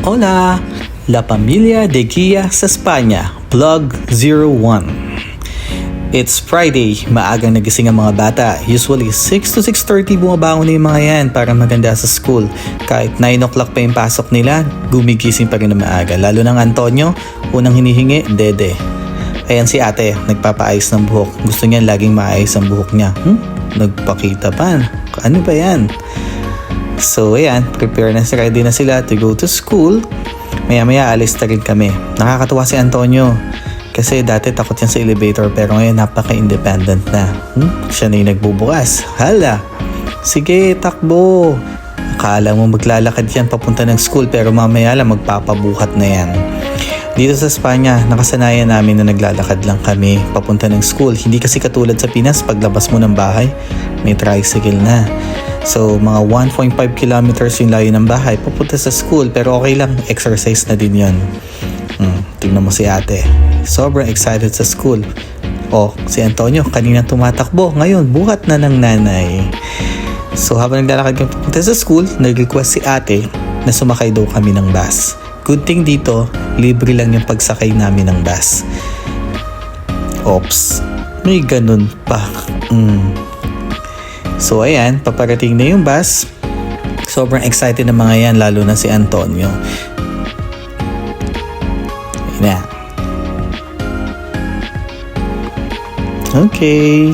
Hola! La Familia de Gia sa Espanya, Vlog 01. It's Friday, maagang nagising ang mga bata. Usually 6 to 6:30 bumabangon na yung mga yan para maganda sa school. Kahit 9 o'clock pa yung pasok nila, gumigising pa rin na maaga. Lalo ng Antonio, unang hinihingi, dede. Ayan si ate, nagpapaayos ng buhok. Gusto niya laging maayos ang buhok niya. Nagpakita pa. Ano ba yan? So ayan, ready na sila to go to school. Maya alis na rin kami. Nakakatuwa si Antonio. Kasi dati takot yan sa elevator pero ngayon napaka-independent na. Siya na yung nagbubukas. Hala! Sige, takbo! Akala mo maglalakad yan papunta ng school pero mamaya lang magpapabuhat na yan. Dito sa Espanya, nakasanayan namin na naglalakad lang kami papunta ng school. Hindi kasi katulad sa Pinas, paglabas mo ng bahay, may tricycle na. So, mga 1.5 kilometers yung layo ng bahay papunta sa school. Pero okay lang, exercise na din yun. Tingnan mo si ate. Sobrang excited sa school. Si Antonio, kanina tumatakbo. Ngayon, buhat na ng nanay. So, habang naglalakad kami papunta sa school, nag-request si ate na sumakay daw kami ng bus. Good thing dito, libre lang yung pagsakay namin ng bus. Oops, may ganun pa. So ayan, paparating na yung bus. Sobrang excited na mga yan, lalo na si Antonio. Ayan na. Okay.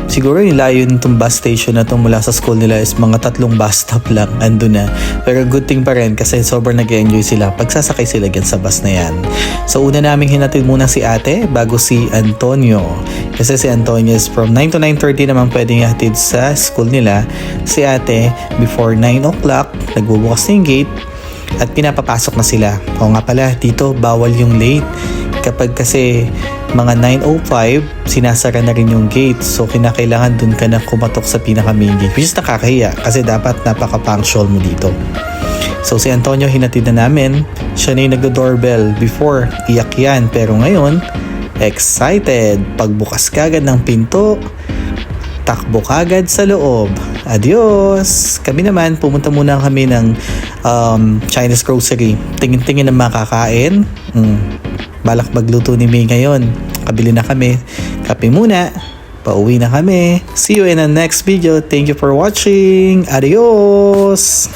Siguro yung layo nitong bus station na to mula sa school nila is mga 3 bus stop lang. Ando na. Pero good thing pa rin kasi sobrang nag-enjoy sila pagsasakay sila dyan sa bus na yan. So una naming hinatid muna si ate bago si Antonio. Kasi si Antonio is from 9 to 9:30 naman pwedeng ihatid sa school nila. Si ate before 9 o'clock nagbubukas na yung gate at pinapapasok na sila. O nga pala, dito bawal yung late. Kapag kasi mga 9:05, sinasara na rin yung gate. So, kinakailangan dun ka na kumatok sa pinaka-main gate. Which is nakakahiya kasi dapat napaka-punctual mo dito. So, si Antonio hinatid na namin. Siya na yung nagdo-doorbell. Before, iyak yan. Pero ngayon, excited. Pagbukas kagad ng pinto, takbo kagad sa loob. Adios! Kami naman, pumunta muna kami ng Chinese grocery. Tingin-tingin ng makakain. Balak magluto ni May ngayon. Kabili na kami. Kape muna. Pauwi na kami. See you in the next video. Thank you for watching. Adios!